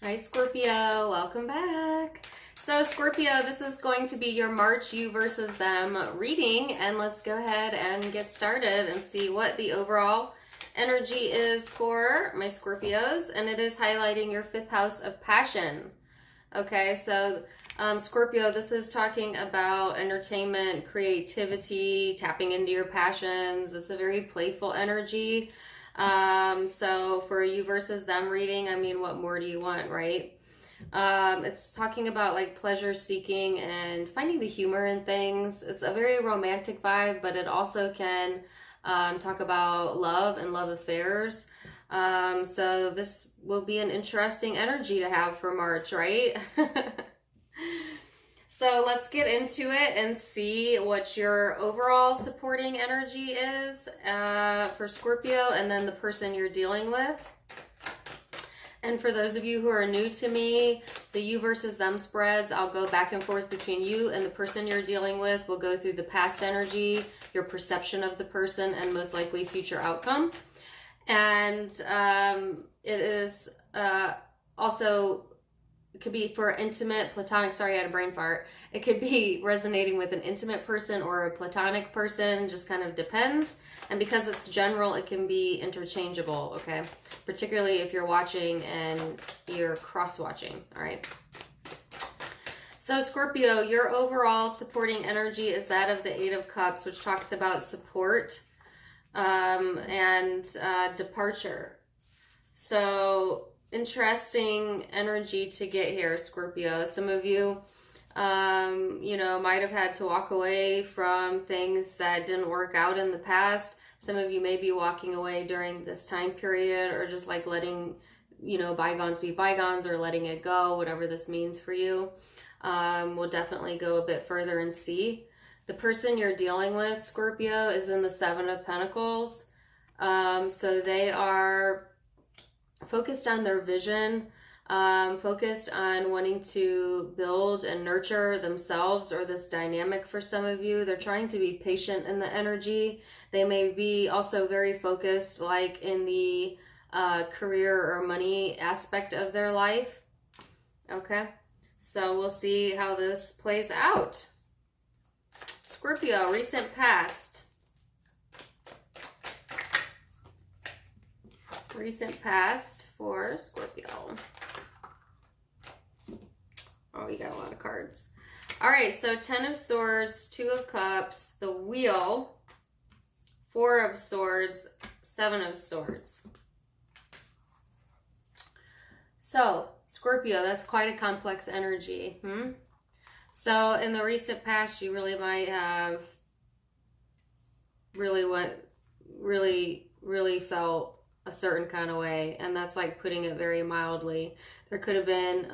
Hi Scorpio, welcome back. So Scorpio, this is going to be your March you versus them reading, and let's go ahead and get started and see what the overall energy is for my Scorpios, and it is highlighting your fifth house of passion. Okay, so Scorpio, this is talking about entertainment, creativity, tapping into your passions. It's a very playful energy. So for you versus them reading, I mean, what more do you want, right? It's talking about like pleasure seeking and finding the humor in things. It's a very romantic vibe, but it also can talk about love and love affairs. So this will be an interesting energy to have for March, right? So let's get into it and see what your overall supporting energy is for Scorpio and then the person you're dealing with. And for those of you who are new to me, the you versus them spreads, I'll go back and forth between you and the person you're dealing with. We'll go through the past energy, your perception of the person, and most likely future outcome. And it is also... It could be for intimate, platonic, sorry, I had a brain fart. It could be resonating with an intimate person or a platonic person, just kind of depends. And because it's general, it can be interchangeable, okay? Particularly if you're watching and you're cross-watching, all right? So Scorpio, your overall supporting energy is that of the Eight of Cups, which talks about support and departure. So interesting energy to get here, Scorpio. Some of you, might have had to walk away from things that didn't work out in the past. Some of you may be walking away during this time period, or just like letting, bygones be bygones, or letting it go, whatever this means for you. We'll definitely go a bit further and see. The person you're dealing with, Scorpio, is in the Seven of Pentacles. So they are focused on their vision, focused on wanting to build and nurture themselves or this dynamic for some of you. They're trying to be patient in the energy. They may be also very focused like in the career or money aspect of their life. Okay, so we'll see how this plays out. Scorpio, recent past. Recent past for Scorpio. Oh, we got a lot of cards. All right, so 10 of Swords, 2 of Cups, the Wheel, 4 of Swords, 7 of Swords. So, Scorpio, that's quite a complex energy. So, in the recent past, you really might have really felt a certain kind of way, and that's like putting it very mildly. There could have been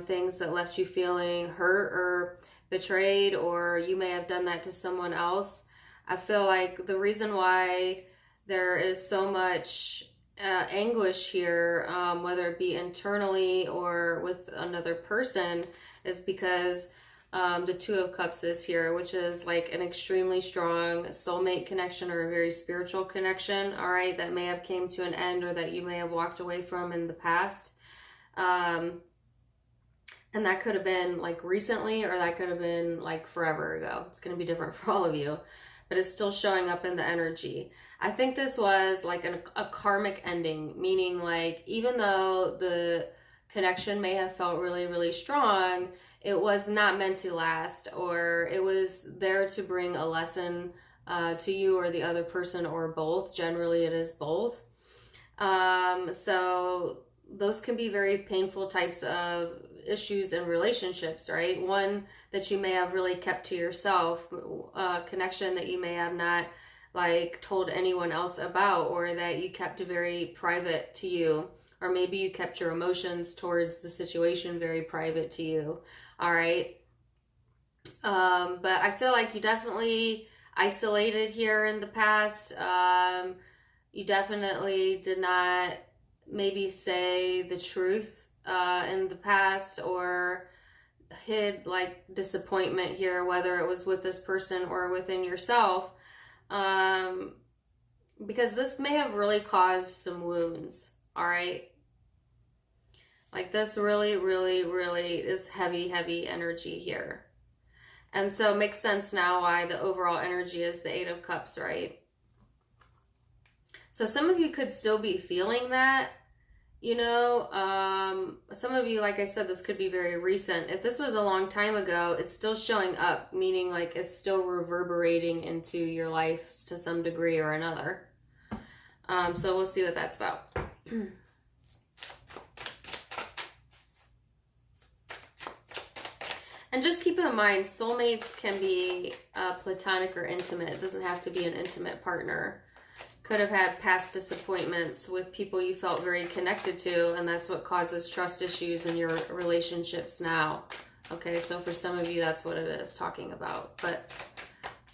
things that left you feeling hurt or betrayed, or you may have done that to someone else. I feel like the reason why there is so much anguish here, whether it be internally or with another person, is because the Two of Cups is here, which is like an extremely strong soulmate connection or a very spiritual connection, all right, that may have came to an end or that you may have walked away from in the past. And that could have been like recently, or that could have been like forever ago. It's going to be different for all of you, but it's still showing up in the energy. I think this was like a karmic ending, meaning like even though the connection may have felt really, really strong, it was not meant to last, or it was there to bring a lesson to you or the other person, or both. Generally, it is both. So those can be very painful types of issues in relationships, right? One that you may have really kept to yourself, a connection that you may have not like told anyone else about, or that you kept very private to you, or maybe you kept your emotions towards the situation very private to you. All right. But I feel like you definitely isolated here in the past. You definitely did not maybe say the truth in the past, or hid like disappointment here, whether it was with this person or within yourself. Because this may have really caused some wounds. All right. Like this really, really, really is heavy, heavy energy here. And so it makes sense now why the overall energy is the Eight of Cups, right? So some of you could still be feeling that, you know. Some of you, like I said, this could be very recent. If this was a long time ago, it's still showing up, meaning like it's still reverberating into your life to some degree or another. So we'll see what that's about. And just keep in mind, soulmates can be platonic or intimate. It doesn't have to be an intimate partner. Could have had past disappointments with people you felt very connected to, and that's what causes trust issues in your relationships now. Okay, so for some of you, that's what it is talking about, but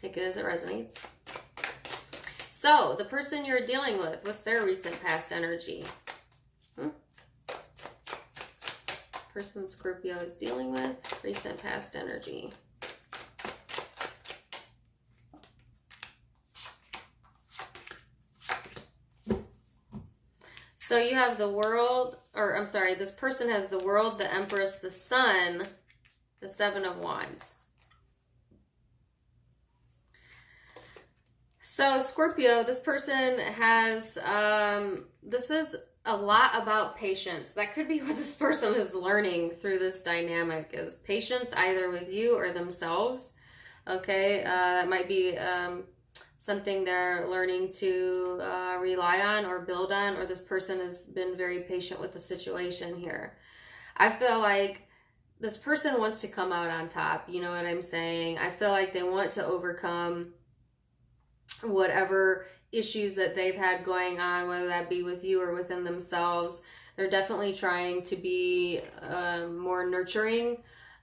take it as it resonates. So, the person you're dealing with, what's their recent past energy? Person Scorpio is dealing with, recent past energy. So you have the World, or I'm sorry, this person has the World, the Empress, the Sun, the Seven of Wands. So Scorpio, this person has, this is a lot about patience. That could be what this person is learning through this dynamic, is patience either with you or themselves. Okay, that might be something they're learning to rely on or build on, or this person has been very patient with the situation here. I feel like this person wants to come out on top, you know what I'm saying? I feel like they want to overcome whatever issues that they've had going on, whether that be with you or within themselves. They're definitely trying to be more nurturing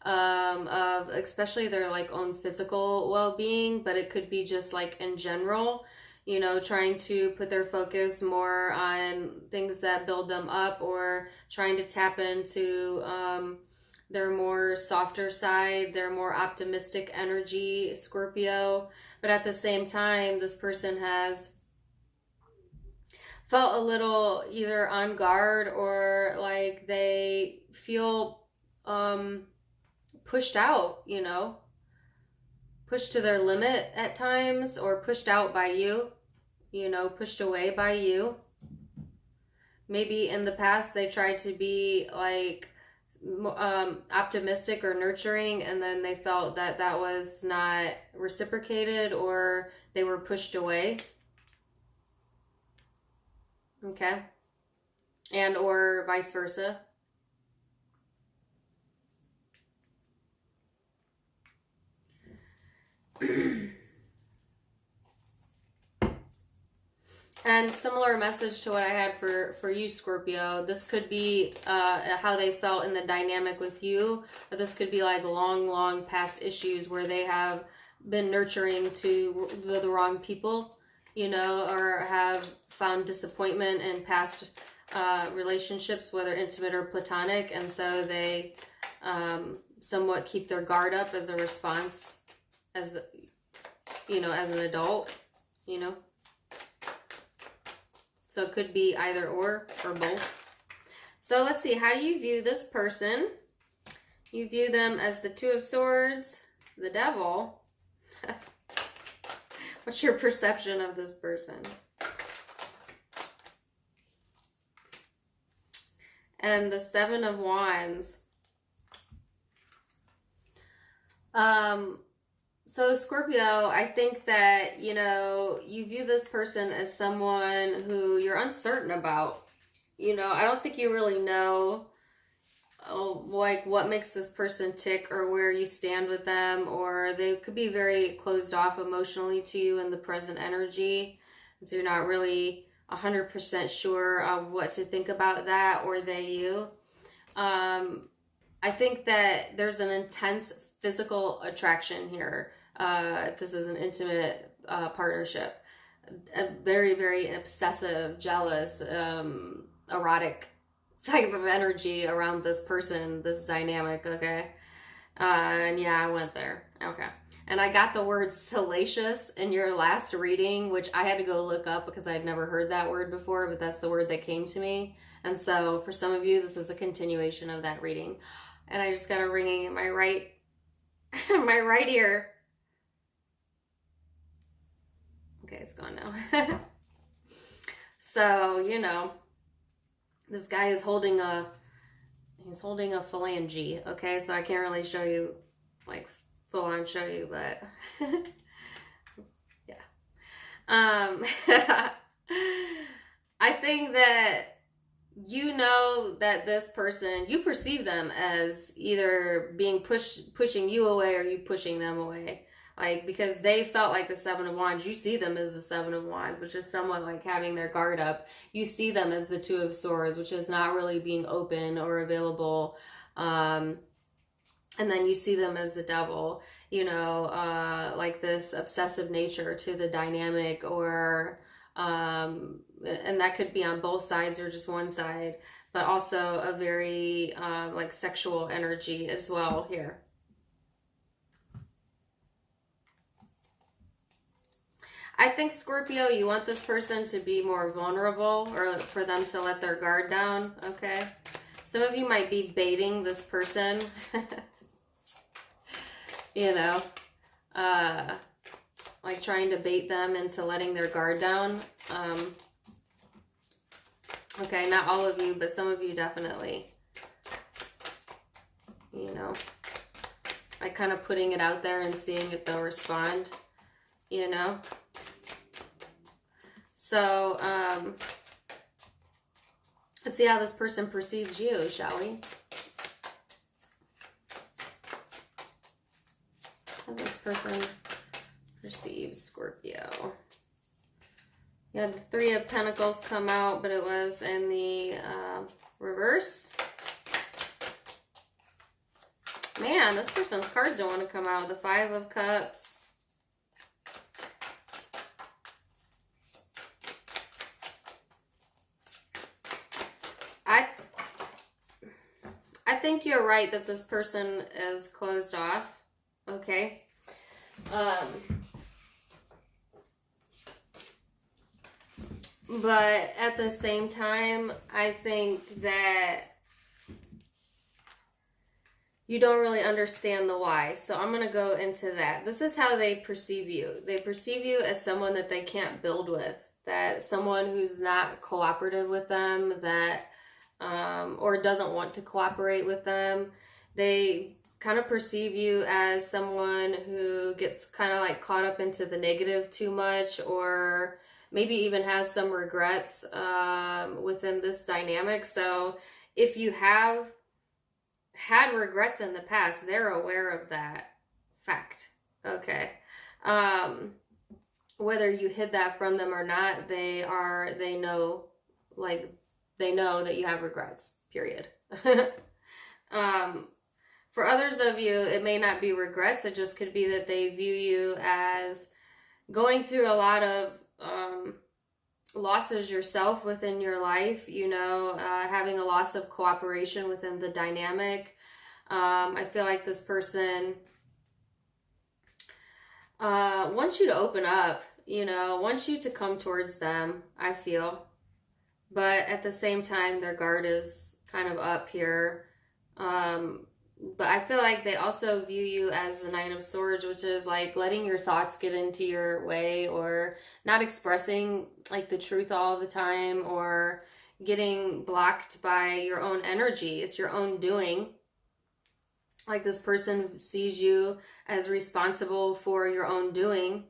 of especially their like own physical well-being, but it could be just like in general, you know, trying to put their focus more on things that build them up, or trying to tap into their more softer side, their more optimistic energy, Scorpio. But at the same time, this person has felt a little either on guard, or like they feel pushed out, you know, pushed to their limit at times, or pushed out by you, you know, pushed away by you. Maybe in the past they tried to be like optimistic or nurturing, and then they felt that that was not reciprocated, or they were pushed away. Okay. And or vice versa. And similar message to what I had for you, Scorpio. This could be how they felt in the dynamic with you, or this could be like long past issues where they have been nurturing to the wrong people, you know, or have found disappointment in past relationships, whether intimate or platonic, and so they somewhat keep their guard up as a response, as, you know, as an adult, you know. So it could be either or both. So let's see, how do you view this person? You view them as the Two of Swords, the Devil. What's your perception of this person? And the Seven of Wands. So Scorpio, I think that, you know, you view this person as someone who you're uncertain about. You know, I don't think you really know, like, what makes this person tick, or where you stand with them, or they could be very closed off emotionally to you in the present energy. So you're not really 100% sure of what to think about that, or they, you. I think that there's an intense physical attraction here. This is an intimate partnership. A very, very obsessive, jealous, erotic type of energy around this person, this dynamic, okay? And yeah, I went there. Okay. And I got the word salacious in your last reading, which I had to go look up because I'd never heard that word before, but that's the word that came to me. And so for some of you, this is a continuation of that reading. And I just got a ringing in my right, my right ear. Okay, it's gone now. So, you know, this guy is holding a phalange. Okay, so I can't really show you, like, full on show you, but yeah. I think that you know that this person, you perceive them as either being pushing you away or you pushing them away. Like, because they felt like the Seven of Wands, you see them as the Seven of Wands, which is somewhat like having their guard up. You see them as the Two of Swords, which is not really being open or available. And then you see them as the Devil, you know, like this obsessive nature to the dynamic, or and that could be on both sides or just one side, but also a very like sexual energy as well here. I think, Scorpio, you want this person to be more vulnerable, or for them to let their guard down, okay? Some of you might be baiting this person, you know, like trying to bait them into letting their guard down. Okay, not all of you, but some of you definitely, you know, like kind of putting it out there and seeing if they'll respond, you know. So, let's see how this person perceives you, shall we? How this person perceives Scorpio. You had the Three of Pentacles come out, but it was in the reverse. Man, this person's cards don't want to come out. The Five of Cups. I think you're right that this person is closed off. Okay. But at the same time, I think that you don't really understand the why. So I'm going to go into that. This is how they perceive you. They perceive you as someone that they can't build with. That someone who's not cooperative with them, that or doesn't want to cooperate with them. They kind of perceive you as someone who gets kind of like caught up into the negative too much, or maybe even has some regrets within this dynamic. So if you have had regrets in the past, they're aware of that fact. Okay. Whether you hid that from them or not, they know that you have regrets, period. For others of you, it may not be regrets. It just could be that they view you as going through a lot of losses yourself within your life, you know, having a loss of cooperation within the dynamic. I feel like this person wants you to open up, you know, wants you to come towards them, I feel. But at the same time, their guard is kind of up here. But I feel like they also view you as the Nine of Swords, which is like letting your thoughts get into your way, or not expressing like the truth all the time, or getting blocked by your own energy. It's your own doing. Like this person sees you as responsible for your own doing.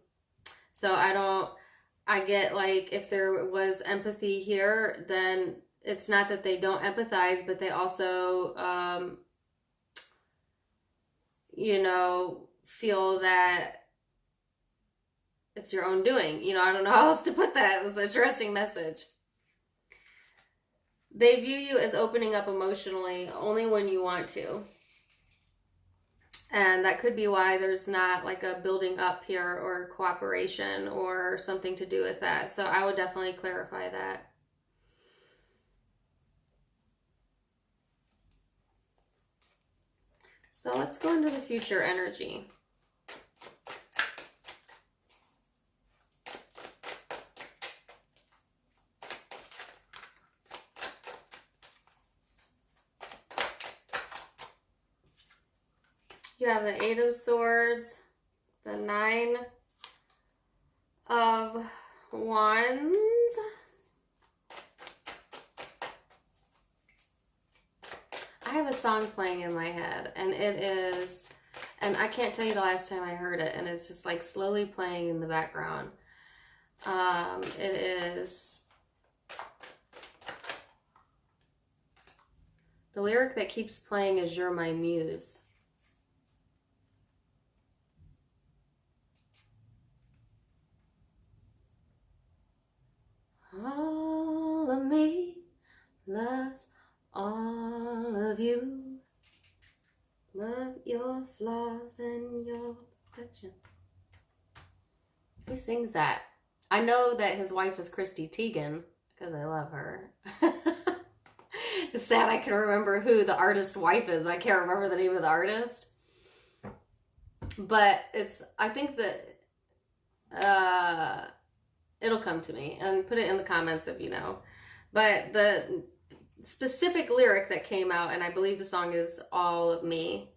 So I get like if there was empathy here, then it's not that they don't empathize, but they also, you know, feel that it's your own doing. You know, I don't know how else to put that. It's an interesting message. They view you as opening up emotionally only when you want to. And that could be why there's not like a building up here or cooperation or something to do with that. So I would definitely clarify that. So let's go into the future energy. You have the Eight of Swords, the Nine of Wands, I have a song playing in my head, and it is, and I can't tell you the last time I heard it, and it's just like slowly playing in the background. It is, the lyric that keeps playing is "You're My Muse." All of me loves all of you. Love your flaws and your perfection. Who sings that? I know that his wife is Christy Teigen because I love her. It's sad I can remember who the artist's wife is. I can't remember the name of the artist. But it's, I think that it'll come to me, and put it in the comments if you know. But the specific lyric that came out, and I believe the song is "All of Me,"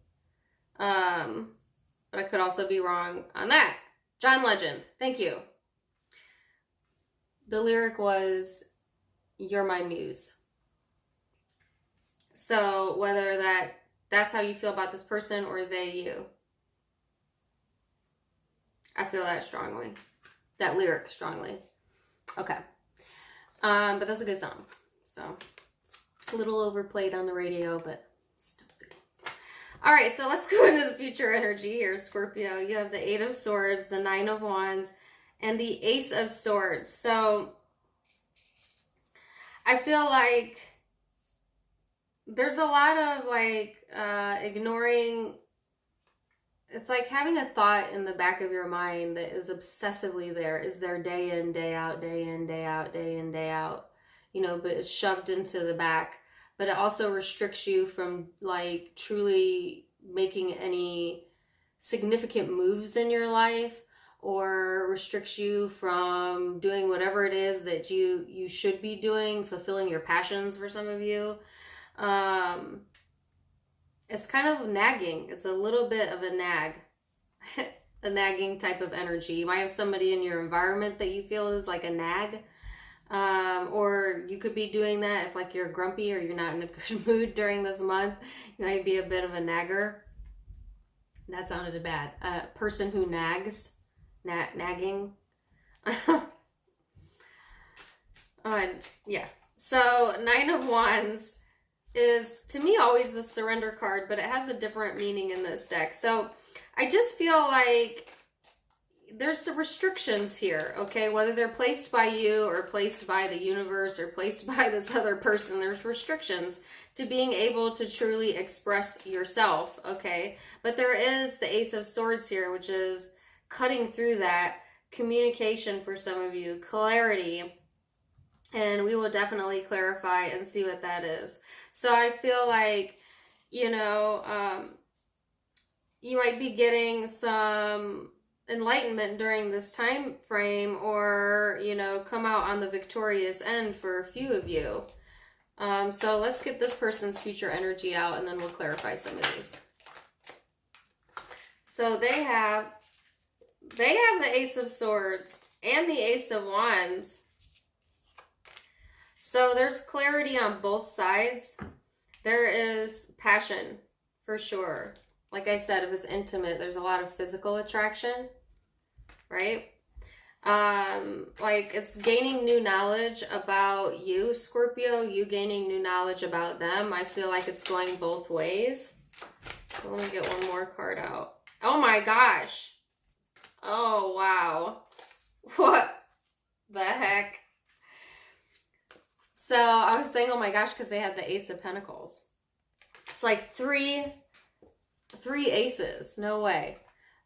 but I could also be wrong on that. John Legend, thank you. The lyric was "You're my muse." So whether that's how you feel about this person or they, you, I feel that strongly. That lyric strongly. Okay. But that's a good song. So a little overplayed on the radio, but still good. All right, so let's go into the future energy here, Scorpio. You have the Eight of Swords, the Nine of Wands, and the Ace of Swords. So I feel like there's a lot of like ignoring. It's like having a thought in the back of your mind that is obsessively there. Is there day in, day out, day in, day out, day in, day out. You know, but it's shoved into the back. But it also restricts you from like truly making any significant moves in your life, or restricts you from doing whatever it is that you should be doing, fulfilling your passions for some of you. It's kind of nagging. It's a little bit of a nag, a nagging type of energy. You might have somebody in your environment that you feel is like a nag. Or you could be doing that if like you're grumpy or you're not in a good mood during this month. You might be a bit of a nagger. That sounded bad. Person who nags. Nagging. Yeah. So Nine of Wands is to me always the surrender card, but it has a different meaning in this deck. So I just feel like there's some restrictions here, okay? Whether they're placed by you or placed by the universe or placed by this other person, there's restrictions to being able to truly express yourself, okay? But there is the Ace of Swords here, which is cutting through that communication for some of you, clarity. And we will definitely clarify and see what that is. So I feel like, you know, you might be getting some enlightenment during this time frame, or, you know, come out on the victorious end for a few of you. So let's get this person's future energy out, and then we'll clarify some of these. So they have the Ace of Swords and the Ace of Wands. So there's clarity on both sides. There is passion, for sure. Like I said, if it's intimate, there's a lot of physical attraction, right? Like it's gaining new knowledge about you, Scorpio, you gaining new knowledge about them. I feel like it's going both ways. So let me get one more card out. Oh my gosh. Oh, wow. What the heck? So I was saying, oh my gosh, because they had the Ace of Pentacles. It's like three aces. No way.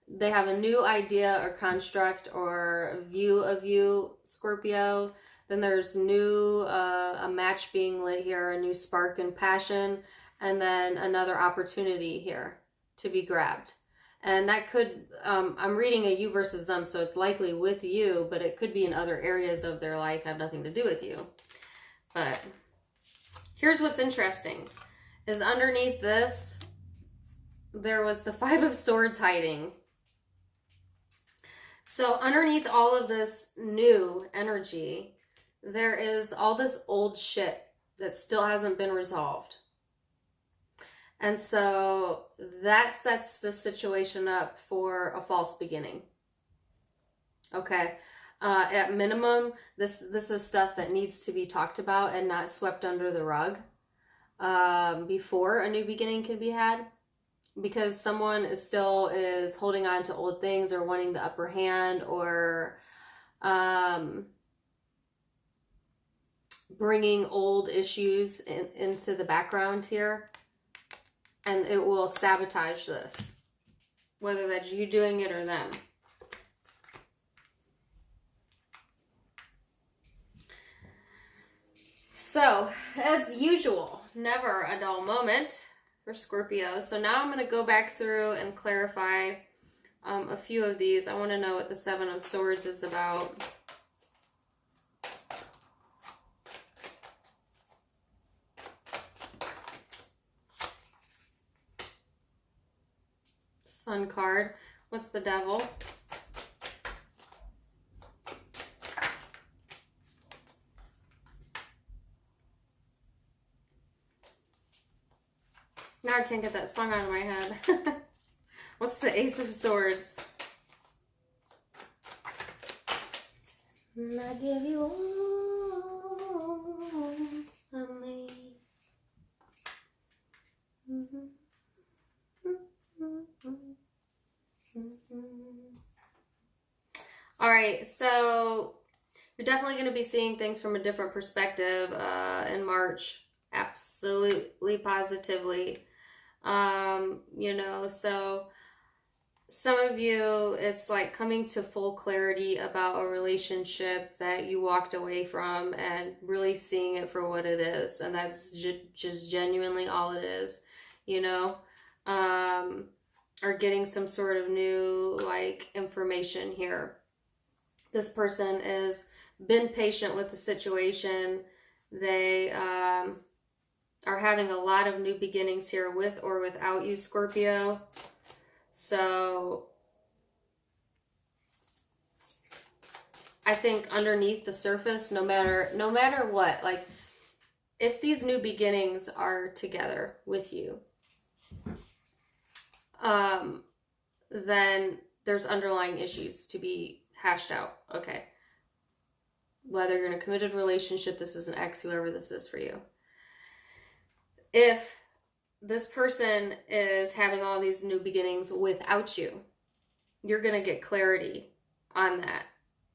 They have a new idea or construct or view of you, Scorpio. Then there's new, a match being lit here, a new spark and passion, and then another opportunity here to be grabbed. And that could, I'm reading a you versus them, so it's likely with you, but it could be in other areas of their life, have nothing to do with you. But here's what's interesting, is underneath this, there was the Five of Swords hiding. So underneath all of this new energy, there is all this old shit that still hasn't been resolved. And so that sets the situation up for a false beginning. Okay. At minimum, this is stuff that needs to be talked about and not swept under the rug before a new beginning can be had. Because someone is holding on to old things or wanting the upper hand, or bringing old issues into the background here. And it will sabotage this, whether that's you doing it or them. So, as usual, never a dull moment for Scorpio. So now I'm going to go back through and clarify a few of these. I want to know what the Seven of Swords is about. Sun card. What's the Devil? Now I can't get that song out of my head. What's the Ace of Swords? I give you all of me. All right, so you're definitely going to be seeing things from a different perspective in March. Absolutely, positively. You know, so some of you, it's like coming to full clarity about a relationship that you walked away from and really seeing it for what it is. And that's just genuinely all it is, you know, or getting some sort of new like information here. This person has been patient with the situation. They, are having a lot of new beginnings here with or without you, Scorpio. So I think underneath the surface, no matter what, like if these new beginnings are together with you, then there's underlying issues to be hashed out. Okay. Whether you're in a committed relationship, this is an ex, whoever this is for you. If this person is having all these new beginnings without you, you're going to get clarity on that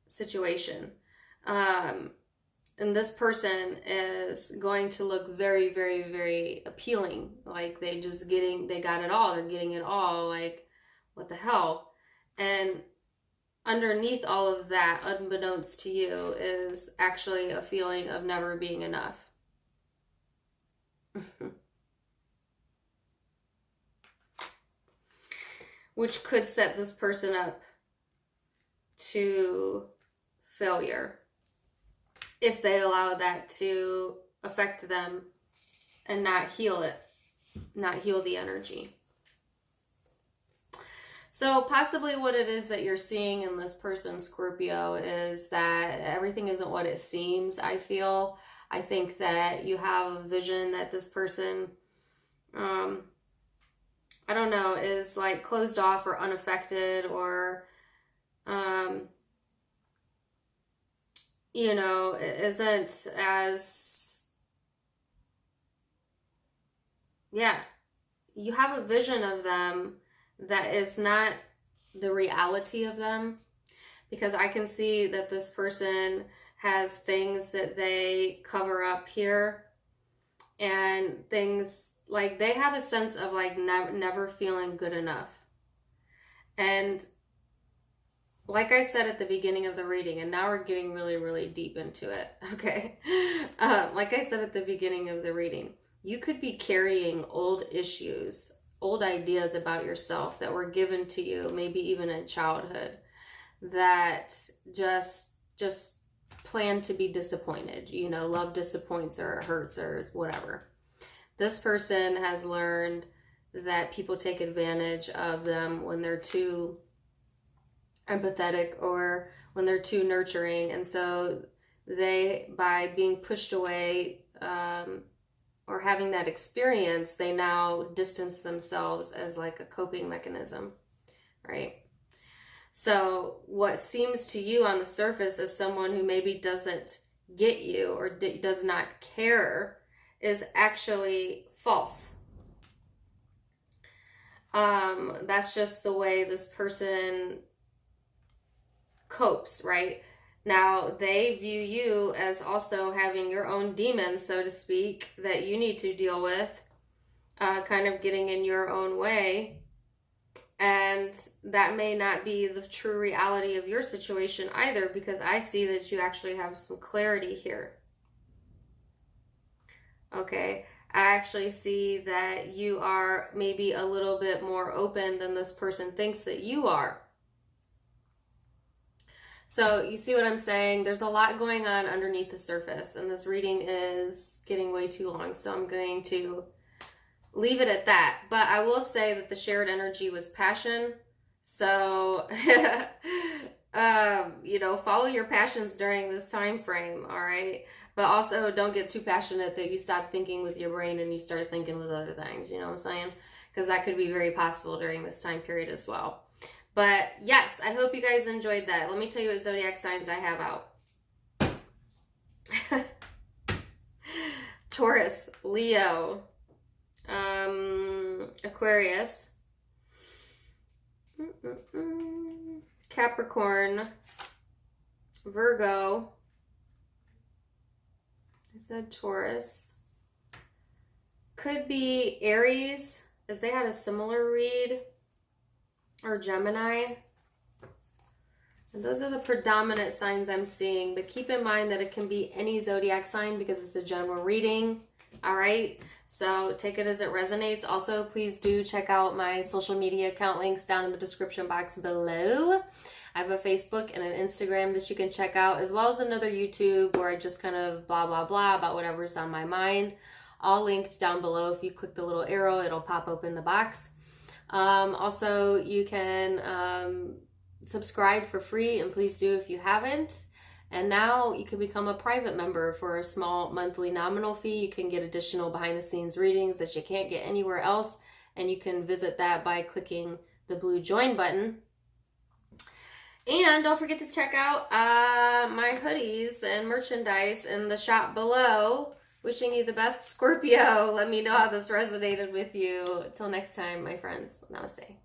situation. And this person is going to look very, very, very appealing. Like they got it all. They're getting it all. Like, what the hell? And underneath all of that, unbeknownst to you, is actually a feeling of never being enough. Which could set this person up to failure if they allow that to affect them and not heal it, not heal the energy. So possibly what it is that you're seeing in this person, Scorpio, is that everything isn't what it seems, I feel. I think that you have a vision that this person, I don't know, is like closed off or unaffected, or, you know, isn't as, yeah, you have a vision of them that is not the reality of them, because I can see that this person has things that they cover up here, and things like they have a sense of like never feeling good enough. And like I said at the beginning of the reading, and now we're getting really, really deep into it, okay? Like I said at the beginning of the reading, you could be carrying old issues, old ideas about yourself that were given to you, maybe even in childhood, that just plan to be disappointed. You know, love disappoints or hurts or whatever. This person has learned that people take advantage of them when they're too empathetic or when they're too nurturing. And so they, by being pushed away or having that experience, they now distance themselves as like a coping mechanism, right? So what seems to you on the surface as someone who maybe doesn't get you or does not care is actually false. That's just the way this person copes, right? Now, they view you as also having your own demons, so to speak, that you need to deal with, kind of getting in your own way. And that may not be the true reality of your situation either, because I see that you actually have some clarity here. Okay, I actually see that you are maybe a little bit more open than this person thinks that you are. So you see what I'm saying? There's a lot going on underneath the surface, and this reading is getting way too long, so I'm going to leave it at that. But I will say that the shared energy was passion. So, you know, follow your passions during this time frame, all right? But also don't get too passionate that you stop thinking with your brain and you start thinking with other things, you know what I'm saying? Because that could be very possible during this time period as well. But yes, I hope you guys enjoyed that. Let me tell you what zodiac signs I have out. Taurus, Leo, Aquarius, Capricorn, Virgo. I said Taurus. Could be Aries, as they had a similar read, or Gemini. And those are the predominant signs I'm seeing, but keep in mind that it can be any zodiac sign because it's a general reading. All right, so take it as it resonates. Also, please do check out my social media account links down in the description box below. I have a Facebook and an Instagram that you can check out, as well as another YouTube where I just kind of blah, blah, blah about whatever's on my mind. All linked down below. If you click the little arrow, it'll pop open the box. Also, you can subscribe for free, and please do if you haven't. And now you can become a private member for a small monthly nominal fee. You can get additional behind the scenes readings that you can't get anywhere else. And you can visit that by clicking the blue join button. And don't forget to check out my hoodies and merchandise in the shop below. Wishing you the best, Scorpio. Let me know how this resonated with you. Till next time, my friends. Namaste.